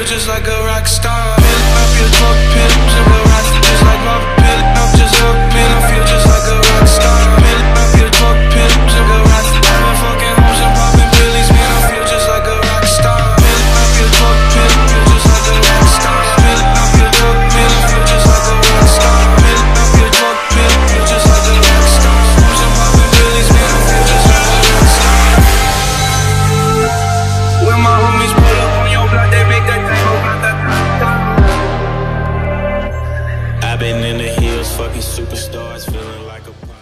feel just like a rock star. Filling up your truck, pills and the rest, just like Bob. Filling up just up, man, I feel just like a rock star. Filling up your truck, pills and the rest, having fucking hoes and popping pillies, man, I feel just like a rock star. Filling up your truck, pills, feel just like a rock star. Filling up your truck, man, I feel just like a rock star. Filling up your truck, pills, feel just like a rock star. Hoes and popping pillies, man, I feel just like a rock star. When my homies pull up on your block, they make that thing go I've been in the hills, fucking superstars, feeling like a pop.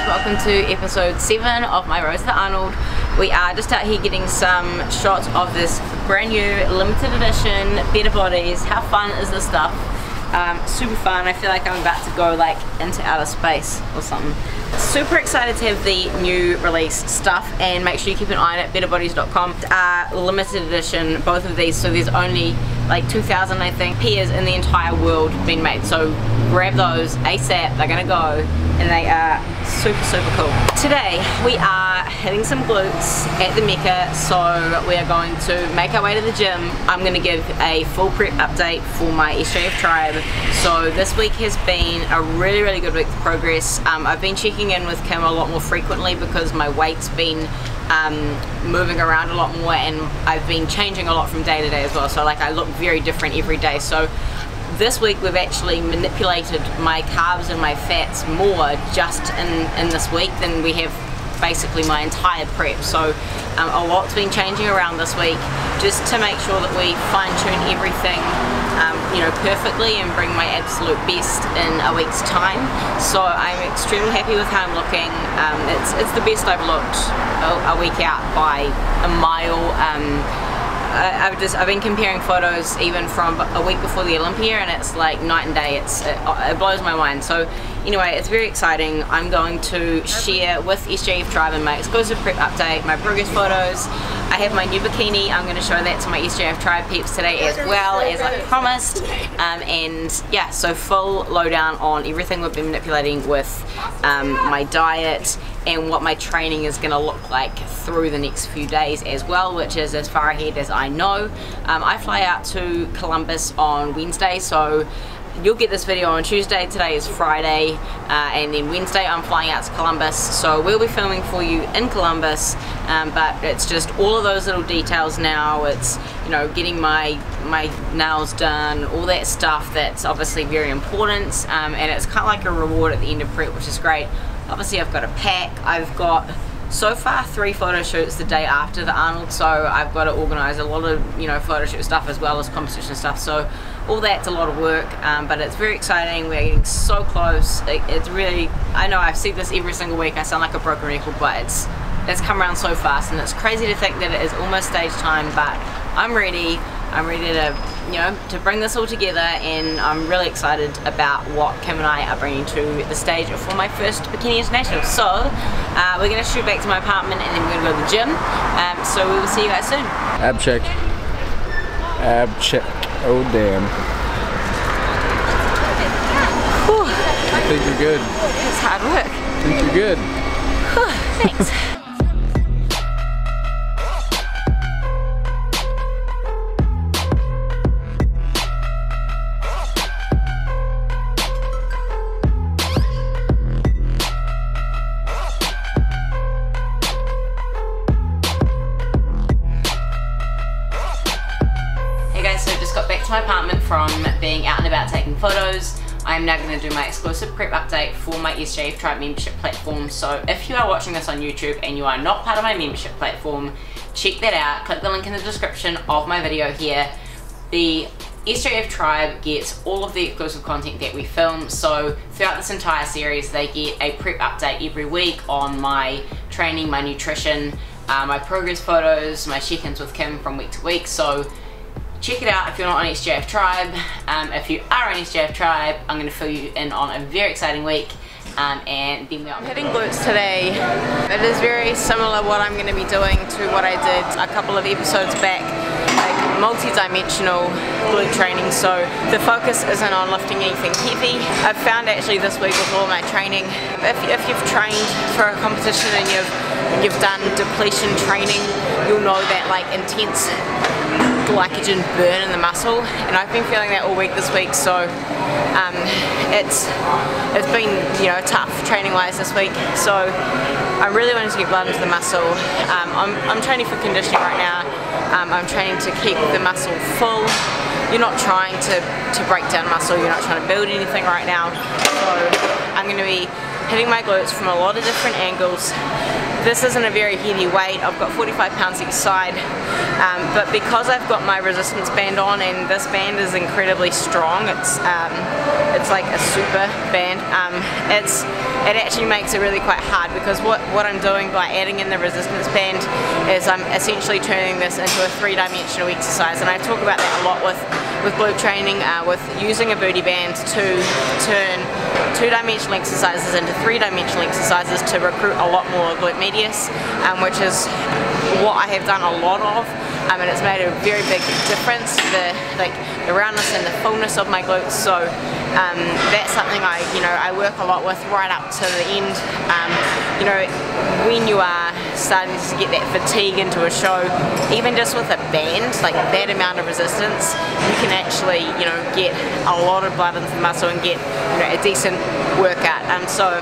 Welcome to episode 7 of my Road to Arnold. We are just out here getting some shots of this brand new limited edition Better Bodies. How fun is this stuff? Super fun. I feel like I'm about to go like into outer space or something. Super excited to have the new release stuff, and make sure you keep an eye on it, betterbodies.com. Limited edition, both of these, so there's only like 2,000 I think pairs in the entire world being made, so grab those ASAP. They're gonna go and they are super cool. Today we are hitting some glutes at the Mecca, so we are going to make our way to the gym. I'm going to give a full prep update for my SJF tribe. So this week has been a really good week of progress. I've been checking in with Kim a lot more frequently because my weight's been moving around a lot more, and I've been changing a lot from day to day as well, so like I look very different every day. So this week we've actually manipulated my carbs and my fats more just in this week than we have basically my entire prep. So a lot's been changing around this week just to make sure that we fine-tune everything you know, perfectly and bring my absolute best in a week's time. So I'm extremely happy with how I'm looking. It's the best I've looked a week out by a mile. I've been comparing photos even from a week before the Olympia, and it's like night and day. It blows my mind. So anyway, it's very exciting. I'm going to share with SJF Tribe and my exclusive prep update, my progress photos. I have my new bikini. I'm going to show that to my SJF Tribe peeps today as well, as I promised. And yeah, so full lowdown on everything we've been manipulating with my diet and what my training is going to look like through the next few days as well, which is as far ahead as I know. I fly out to Columbus on Wednesday, so you'll get this video on Tuesday. Today is Friday, and then Wednesday I'm flying out to Columbus, so we'll be filming for you in Columbus, but it's just all of those little details now. It's, you know, getting my nails done, all that stuff that's obviously very important, and it's kind of like a reward at the end of prep, which is great. Obviously I've got a pack. I've got so far 3 photo shoots the day after the Arnold, so I've got to organise a lot of, you know, photo shoot stuff as well as competition stuff, so all that's a lot of work, but it's very exciting. We're getting so close. It's really, I know I've said this every single week, I sound like a broken record, but it's come around so fast, and it's crazy to think that it is almost stage time, but I'm ready to, you know, to bring this all together, and I'm really excited about what Kim and I are bringing to the stage for my first Bikini International. So we're going to shoot back to my apartment, and then we're going to go to the gym, so we will see you guys soon. Ab check. Ab check. Oh damn. Whew. I think you're good. It's hard work. I think you're good. Whew, thanks. So just got back to my apartment from being out and about taking photos. I'm now going to do my exclusive prep update for my SJF Tribe membership platform. So if you are watching this on YouTube and you are not part of my membership platform, check that out. Click the link in the description of my video here. The SJF Tribe gets all of the exclusive content that we film. So throughout this entire series, they get a prep update every week on my training, my nutrition, my progress photos, my check-ins with Kim from week to week. So check it out if you're not on SJF Tribe. If you are on SJF Tribe, I'm going to fill you in on a very exciting week. And then I'm hitting glutes today. It is very similar what I'm going to be doing to what I did a couple of episodes back, like multi-dimensional glute training. So the focus isn't on lifting anything heavy. I've found actually this week with all my training, if you've trained for a competition and you've done depletion training, you'll know that like intense glycogen burn in the muscle, and I've been feeling that all week this week. So it's been, you know, tough training wise this week, so I really wanted to get blood into the muscle. I'm training for conditioning right now. I'm training to keep the muscle full. You're not trying to break down muscle, you're not trying to build anything right now. So I'm going to be hitting my glutes from a lot of different angles. This isn't a very heavy weight, I've got 45 pounds each side, but because I've got my resistance band on, and this band is incredibly strong, it's like a super band, it actually makes it really quite hard, because what I'm doing by adding in the resistance band is I'm essentially turning this into a three-dimensional exercise, and I talk about that a lot with glute training, with using a booty band to turn two-dimensional exercises into three-dimensional exercises to recruit a lot more glute medius, which is what I have done a lot of, and it's made a very big difference, the roundness and the fullness of my glutes. So that's something I work a lot with right up to the end. You know, when you are starting to get that fatigue into a show, even just with a band, like that amount of resistance, you can actually, you know, get a lot of blood into the muscle and get, you know, a decent workout. So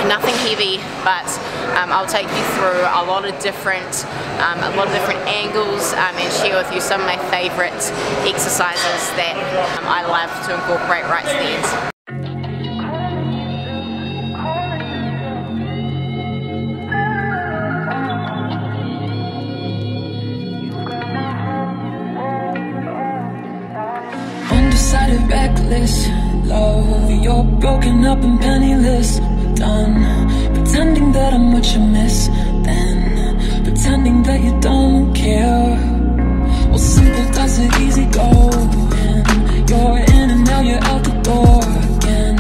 nothing heavy, but I'll take you through a lot of different angles, and share with you some of my favourite exercises that I love to incorporate right to the end. Undecided, reckless love, you're broken up and penniless. Done pretending that I'm what you miss, then pretending that you don't care. Well, simple does it, easy going. You're in and now you're out the door again.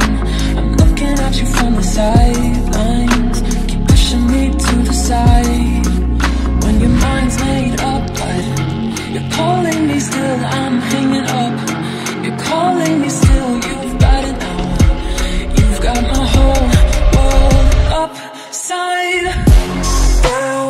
I'm looking at you from the sidelines, keep pushing me to the side. When your mind's made up, but you're calling me still, I'm hanging up. You're calling me still, you've got it now. You've got my whole world upside down.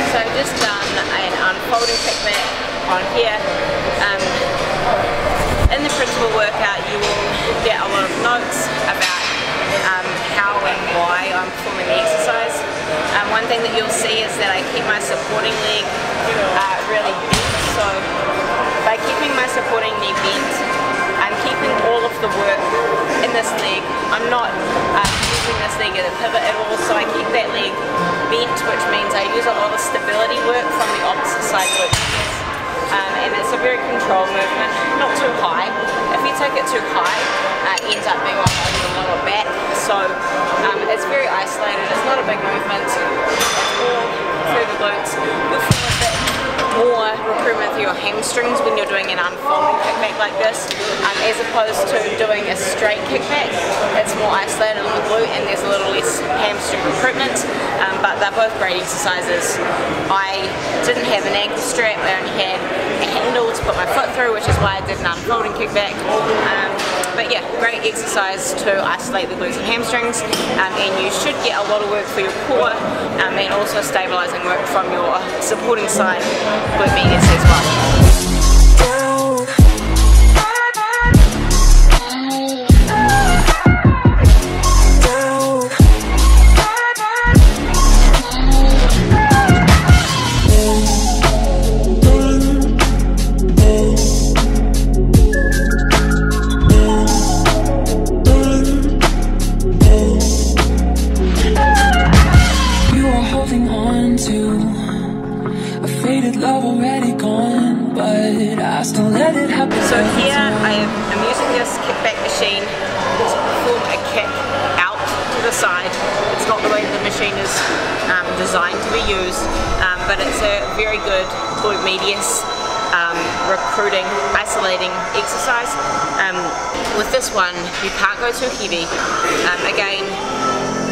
So I've just done an unfolding kickback on here. In the principal workout you will get a lot of notes about how and why I'm performing the exercise. One thing that you'll see is that I keep my supporting leg really bent. So by keeping my supporting knee bent, I'm keeping all of the work in this leg. I'm not using this leg as a pivot at all, so I keep that leg bent, which means I use a lot of stability work from the opposite side glute. And it's a very controlled movement, not too high. If you take it too high, it ends up being like over the lower back. So it's very isolated, it's not a big movement, it's all through the glutes. You'll feel a bit more recruitment through your hamstrings when you're doing an unfolding kickback like this, as opposed to doing a straight kickback. It's more isolated on the glute and there's a little less hamstring recruitment, but they're both great exercises. I didn't have an ankle strap, I only had a handle to put my foot through, which is why I did an unfolding kickback. But yeah, great exercise to isolate the glutes and hamstrings, and you should get a lot of work for your core, and also stabilising work from your supporting side glute medius as well. Love already gone, but I still let it happen. So here I'm using this kickback machine side. It's not the way that the machine is designed to be used, but it's a very good glute medius recruiting, isolating exercise. With this one, you can't go too heavy. Again,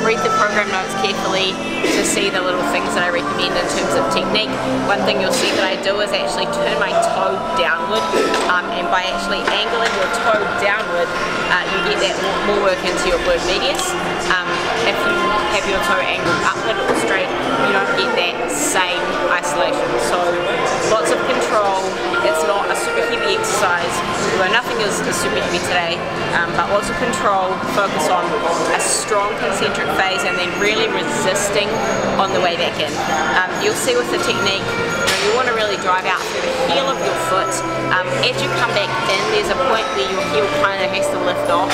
read the program notes carefully to see the little things that I recommend in terms of technique. One thing you'll see that I do is actually turn my toe downward, and by actually angling your toe downward, you get that more work into your glute medius. If you have your toe angled upward or straight, you don't get that same isolation. So lots of control. It's not a super heavy exercise, although nothing is super heavy today, but lots of control, focus on a strong concentric phase and then really resisting on the way back in. You'll see with the technique, you want to really drive out through the heel of your foot. As you come back in, there's a point where your heel kind of has to lift off,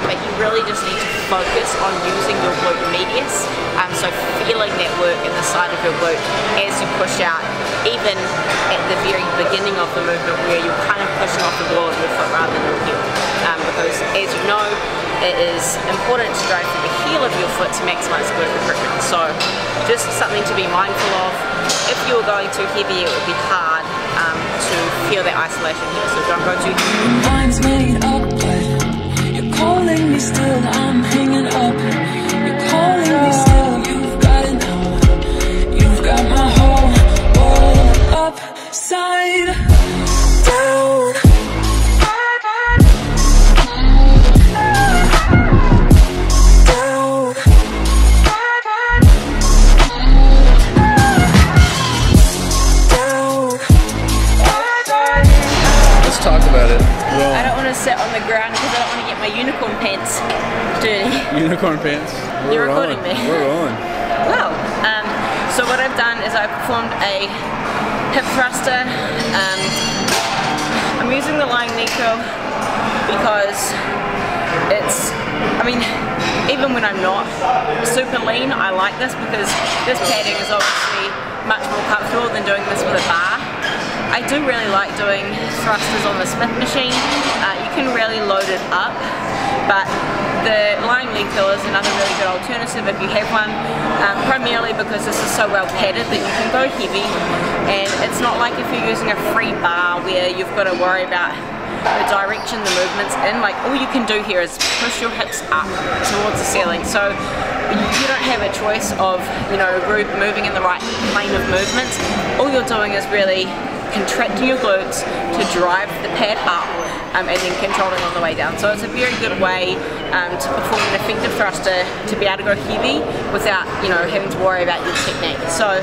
but you really just need to focus on using your glute medius, so feeling that work in the side of your glute as you push out, even at the very beginning of the movement where you're kind of pushing off the wall of your foot rather than your heel. Because as you know, it is important to drive through the heel of your foot to maximize glute recruitment. So just something to be mindful of. If you were going too heavy, it would be hard to feel that isolation here, so don't go too heavy. Mind's made up, but you're calling me still, I'm hanging up. You're calling me still, you've got it now. You've got my whole world upside down. Talk about it. I don't want to sit on the ground because I don't want to get my unicorn pants dirty. Unicorn pants? You're recording me. We're on. Well, so what I've done is I've performed a hip thruster. I'm using the lying knee curl because it's, I mean, even when I'm not super lean, I like this because this padding is obviously much more comfortable than doing this with a bar. I do really like doing thrusters on the Smith machine. You can really load it up, but the lying leg curl is another really good alternative if you have one, primarily because this is so well padded that you can go heavy, and it's not like if you're using a free bar where you've got to worry about the direction the movement's in. Like, all you can do here is push your hips up towards the ceiling, so you don't have a choice of, you know, moving in the right plane of movement. All you're doing is really contracting your glutes to drive the pad up, and then controlling on the way down. So it's a very good way to perform an effective thruster, to be able to go heavy without, you know, having to worry about your technique. So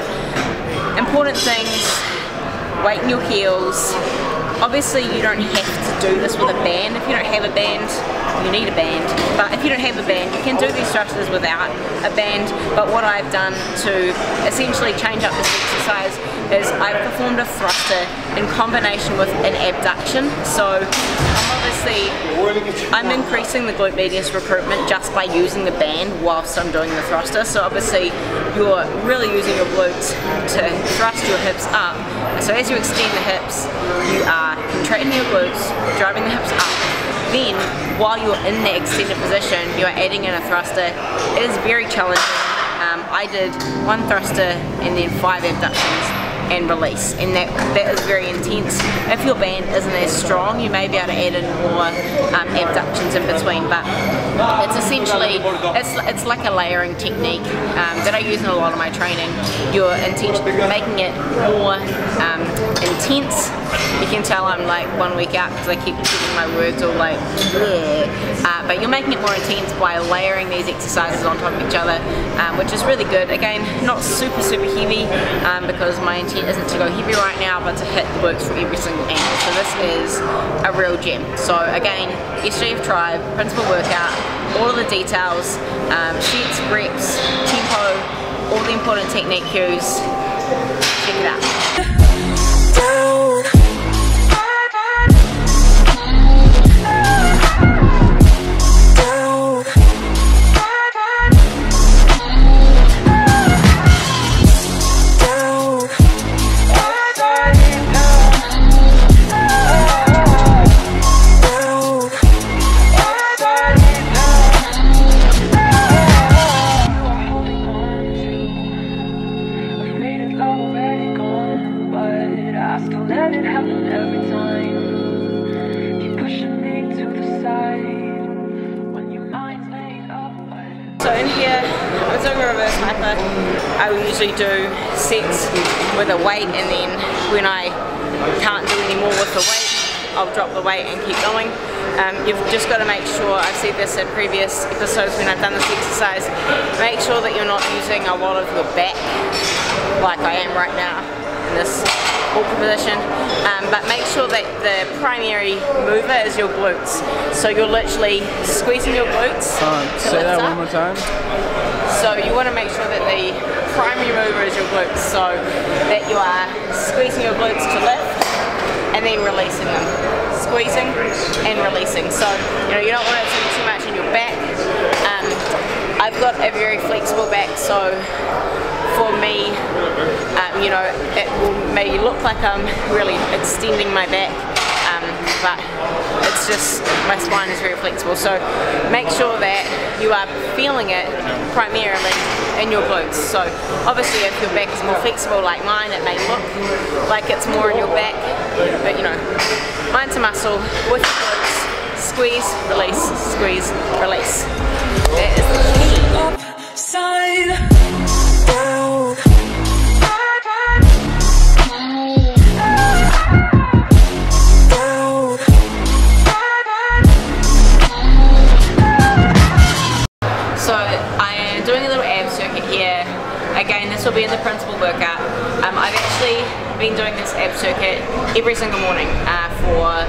important things: weight in your heels. Obviously you don't have to do this with a band. If you don't have a band, you need a band. But if you don't have a band, you can do these thrusters without a band. But what I've done to essentially change up this exercise is I've performed a thruster in combination with an abduction. So I'm increasing the glute medius recruitment just by using the band whilst I'm doing the thruster. So obviously you're really using your glutes to thrust your hips up. So as you extend the hips, you are contracting your glutes, driving the hips up. Then, while you're in the extended position, you're adding in a thruster. It is very challenging. I did one thruster and then 5 abductions and release, and that is very intense. If your band isn't as strong, you may be able to add in more abductions in between, but it's essentially, it's like a layering technique that I use in a lot of my training. You're making it more intense. You can tell I'm like 1 week out because I keep keeping my words all like but you're making it more intense by layering these exercises on top of each other, which is really good. Again, not super heavy, because my intent isn't to go heavy right now, but to hit the works from every single angle. So this is a real gem. So again, SJF Tribe, principal workout, all of the details, sets, reps, tempo, all the important technique cues. Check it out. So in here, I'm doing a reverse hyper. I will usually do sets with a weight, and then when I can't do any more with the weight, I'll drop the weight and keep going. You've just got to make sure, I've said this in previous episodes when I've done this exercise, make sure that you're not using a lot of your back like I am right now in this awkward position, but make sure that the primary mover is your glutes. So you're literally squeezing your glutes. Say that one more time. So you want to make sure that the primary mover is your glutes, so that you are squeezing your glutes to lift and then releasing them. Squeezing and releasing. So you don't want it to be too much in your back. I've got a very flexible back, so for me, it will maybe look like I'm really extending my back, but it's just, my spine is very flexible. So make sure that you are feeling it primarily in your glutes. So obviously if your back is more flexible like mine, it may look like it's more in your back, but mine's a muscle with your glutes. Squeeze, release, squeeze, release. That is the key. Upside down. So I am doing a little ab circuit here. Again, this will be in the principal workout. I've actually been doing this ab circuit every single morning for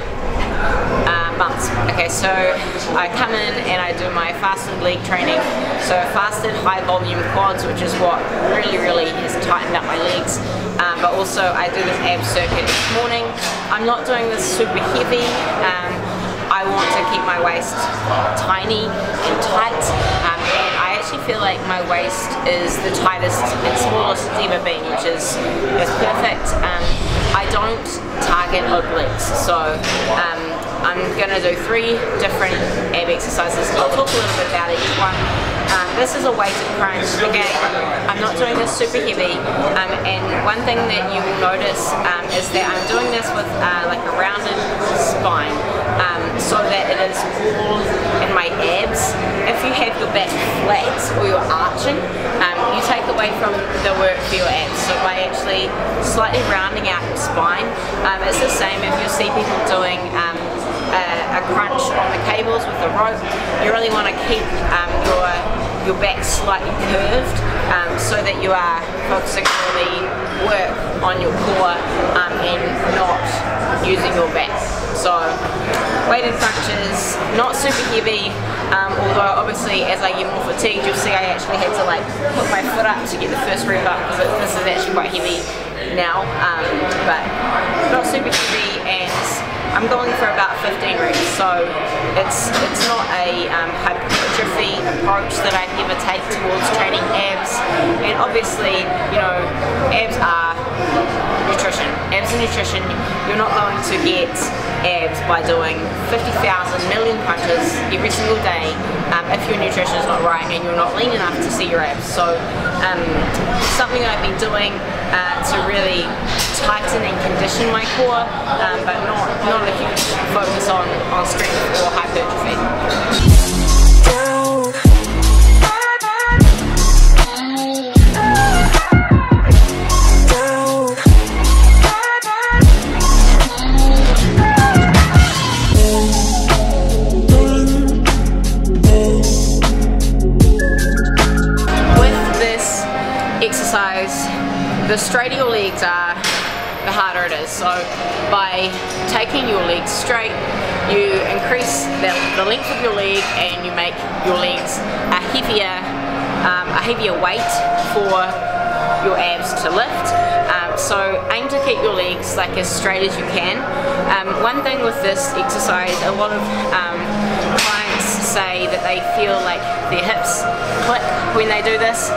months. Okay, so I come in and I do my fasted leg training. So fasted high volume quads, which is what really has tightened up my legs. But also I do this ab circuit each morning. I'm not doing this super heavy. I want to keep my waist tiny and tight, and I actually feel like my waist is the tightest and smallest it's ever been, which is perfect. I don't target obliques, so I'm going to do 3 different ab exercises. I'll talk a little bit about each one. This is a weighted crunch. Again, I'm not doing this super heavy, and one thing that you will notice is that I'm doing this with like a rounded spine, so that it is all in my abs. If you have your back flat or you're arching, you take away from the work for your abs. So by actually slightly rounding out your spine, it's the same if you see people doing a crunch on the cables with the rope. You really want to keep your back slightly curved, so that you are focusing on the work on your core and not using your back. So weighted crunches, not super heavy, although obviously as I get more fatigued, you'll see I actually had to like put my foot up to get the first rep up, because this is actually quite heavy now, but not super heavy, and I'm going for about 15 reps, so it's not a hypertrophy approach that I ever take towards training abs. And obviously, abs are nutrition. Abs are nutrition. You're not going to get abs by doing 50,000 million punches every single day if your nutrition is not right and you're not lean enough to see your abs. So something I've been doing to really tighten and condition my core, but not a huge focus on strength or hypertrophy. With this exercise, the straighter your legs are, the harder it is. So by taking your legs straight, you increase the length of your leg, and you make your legs a heavier weight for your abs to lift. So aim to keep your legs like as straight as you can. One thing with this exercise, a lot of clients say that they feel like their hips click when they do this.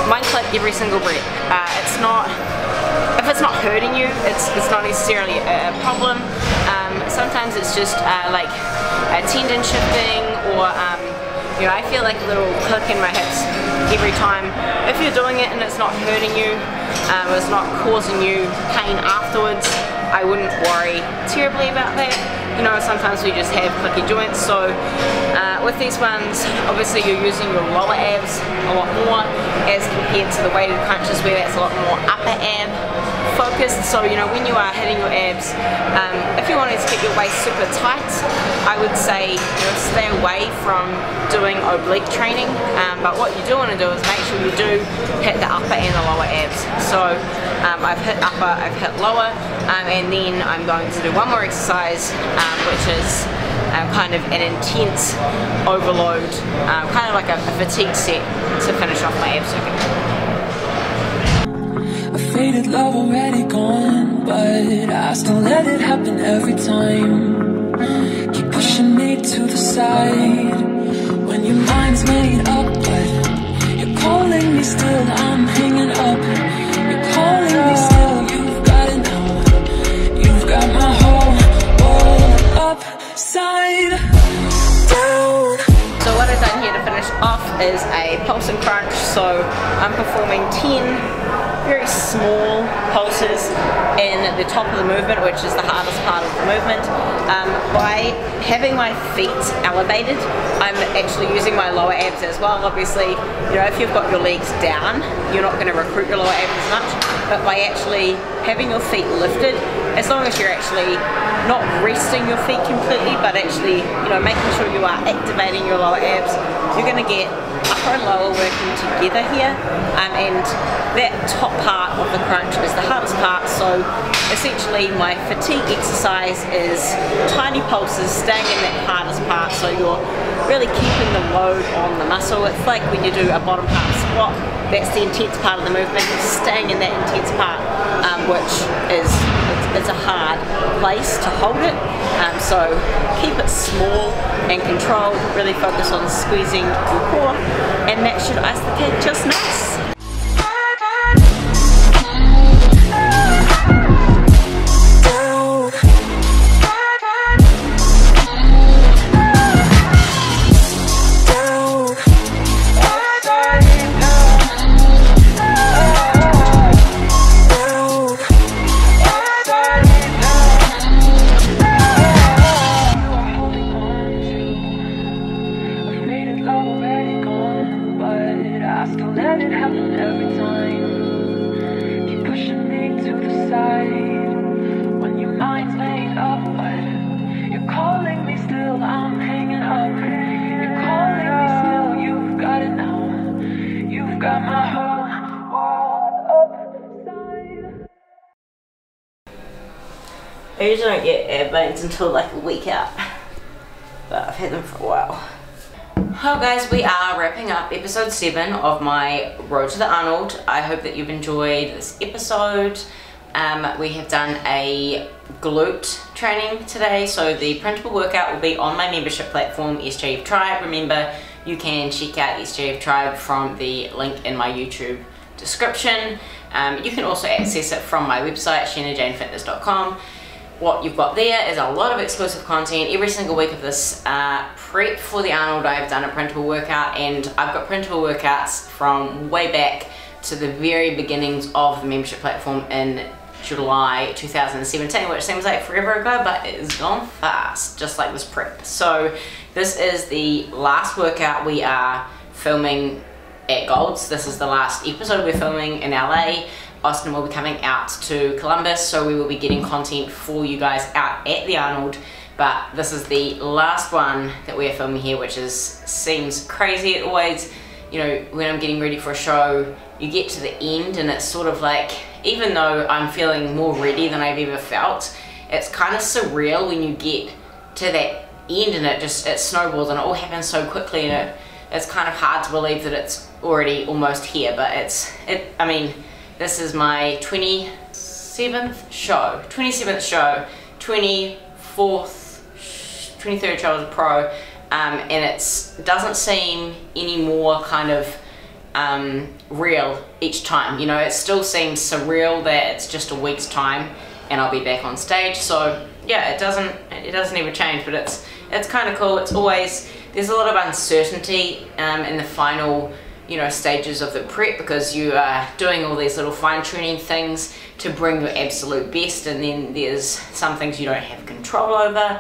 Mine click every single rep. If it's not hurting you, it's not necessarily a problem. Sometimes it's just like a tendon shifting, or I feel like a little click in my hips every time. If you're doing it and it's not hurting you, it's not causing you pain afterwards, I wouldn't worry terribly about that. you know, sometimes we just have clicky joints. So with these ones, obviously you're using your lower abs a lot more as compared to the weighted crunches where that's a lot more upper ab focused. So you know, when you are hitting your abs, if you wanted to get your waist super tight, I would say, you know, stay away from doing oblique training, but what you do want to do is make sure you do hit the upper and the lower abs. So I've hit upper, I've hit lower, and then I'm going to do one more exercise, which is kind of an intense overload, kind of like a fatigue set to finish off my ab circuit. A faded love already gone, but I still let it happen every time. Keep pushing me to the side when your mind's made up, but you're calling me still. I'm hanging up. You're calling me still. You've got it now. You've got my whole world upside down. So what I've done here to finish off is a pulse and crunch. So I'm performing 10 very small pulses in the top of the movement, which is the hardest part of the movement. By having my feet elevated, I'm actually using my lower abs as well. Obviously, you know, if you've got your legs down, you're not going to recruit your lower abs as much, but by actually having your feet lifted, as long as you're actually not resting your feet completely, but actually, you know, making sure you are activating your lower abs, you're going to get upper and lower working together here, and that top part of the crunch is the hardest part. So essentially my fatigue exercise is tiny pulses, staying in that hardest part, so you're really keeping the load on the muscle. It's like when you do a bottom half squat, that's the intense part of the movement, you're staying in that intense part, which is it's a hard place to hold it. So keep it small and controlled, really focus on squeezing your core, and that should ice the cake just nice. I usually don't get ab veins until like a week out, but I've had them for a while. Well guys, we are wrapping up episode 7 of my Road to the Arnold. I hope that you've enjoyed this episode. We have done a glute training today, so the printable workout will be on my membership platform, SJF Tribe. Remember, you can check out SJF Tribe from the link in my YouTube description. You can also access it from my website, shanajanefitness.com. What you've got there is a lot of exclusive content. Every single week of this prep for the Arnold, I've done a printable workout, and I've got printable workouts from way back to the very beginnings of the membership platform in July 2017, which seems like forever ago, but it has gone fast, just like this prep. So this is the last workout we are filming at Gold's. This is the last episode we're filming in LA. Austin will be coming out to Columbus, so we will be getting content for you guys out at the Arnold, but this is the last one that we're filming here, which seems crazy. It always, you know, when I'm getting ready for a show, you get to the end and it's sort of like, even though I'm feeling more ready than I've ever felt, it's kind of surreal when you get to that end and it snowballs and it all happens so quickly, and it's kind of hard to believe that it's already almost here, but I mean, this is my 23rd show, 23rd show as a pro, and it doesn't seem any more kind of real each time. You know, it still seems surreal that it's just a week's time and I'll be back on stage. So yeah, it doesn't even change, but it's kind of cool. It's always, there's a lot of uncertainty in the final, you know, stages of the prep, because you are doing all these little fine-tuning things to bring your absolute best, and then there's some things you don't have control over,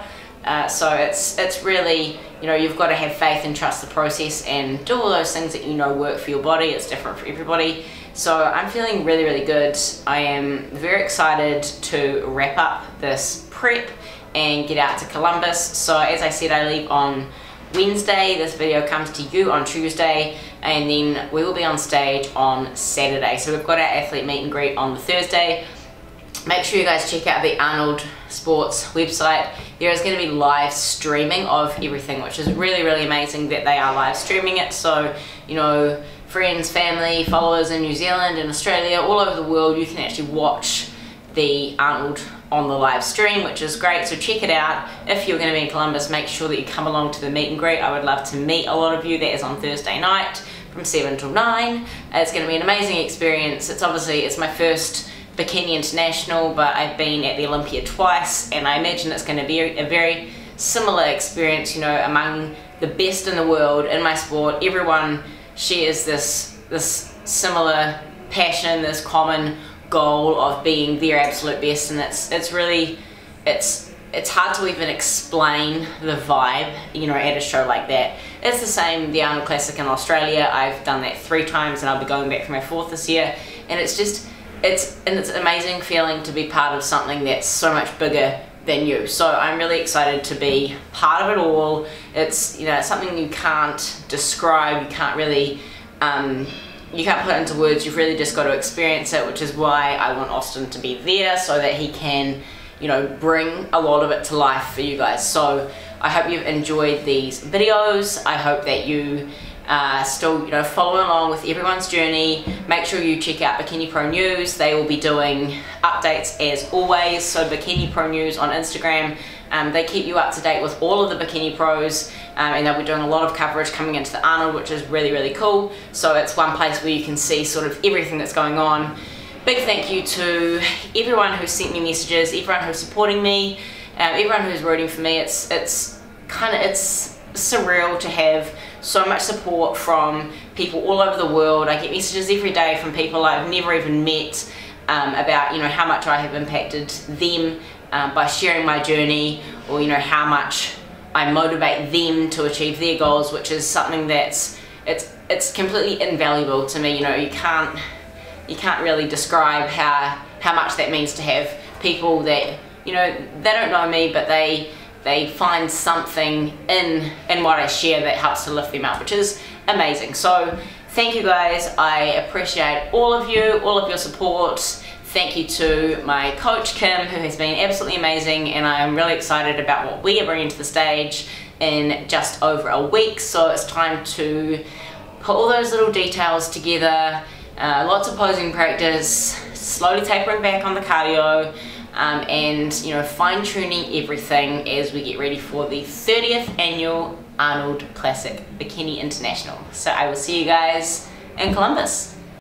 So it's really, you know, you've got to have faith and trust the process and do all those things that you know work for your body. It's different for everybody. So I'm feeling really, really good. I am very excited to wrap up this prep and get out to Columbus. So as I said, I leave on Wednesday. This video comes to you on Tuesday, and then we will be on stage on Saturday. So we've got our athlete meet and greet on the Thursday. Make sure you guys check out the Arnold Sports website. There is going to be live streaming of everything, which is really, really amazing that they are live streaming it. So, you know, friends, family, followers in New Zealand and Australia, all over the world, you can actually watch the Arnold on the live stream, which is great. So check it out. If you're going to be in Columbus, make sure that you come along to the meet and greet. I would love to meet a lot of you. That is on Thursday night from 7 till 9. It's going to be an amazing experience. It's my first Bikini International, but I've been at the Olympia twice, and I imagine it's going to be a very similar experience, you know, among the best in the world in my sport. Everyone shares this similar passion, this common goal of being their absolute best, and it's hard to even explain the vibe, you know, at a show like that. It's the same, the Arnold Classic in Australia. I've done that 3 times, and I'll be going back for my 4th this year, and it's an amazing feeling to be part of something that's so much bigger than you. So I'm really excited to be part of it all. It's, you know, it's something you can't describe, you can't really you can't put it into words. You've really just got to experience it, which is why I want Austin to be there, so that he can, you know, bring a lot of it to life for you guys. So I hope you've enjoyed these videos. I hope that you still, you know, following along with everyone's journey. Make sure you check out Bikini Pro News. They will be doing updates as always. So Bikini Pro News on Instagram, they keep you up to date with all of the Bikini Pros, and they'll be doing a lot of coverage coming into the Arnold, which is really, really cool. So it's one place where you can see sort of everything that's going on. Big thank you to everyone who sent me messages, everyone who's supporting me, everyone who's rooting for me. It's surreal to have so much support from people all over the world. I get messages every day from people I've never even met about, you know, how much I have impacted them by sharing my journey, or, you know, how much I motivate them to achieve their goals, which is something that's it's completely invaluable to me. You know, you can't really describe how much that means to have people that, you know, they don't know me, but they find something in what I share that helps to lift them up, which is amazing. So thank you guys. I appreciate all of you, all of your support. Thank you to my coach Kim, who has been absolutely amazing, and I'm really excited about what we are bringing to the stage in just over a week. So it's time to put all those little details together, lots of posing practice, slowly tapering back on the cardio, and, you know, fine-tuning everything as we get ready for the 30th annual Arnold Classic Bikini International. So I will see you guys in Columbus.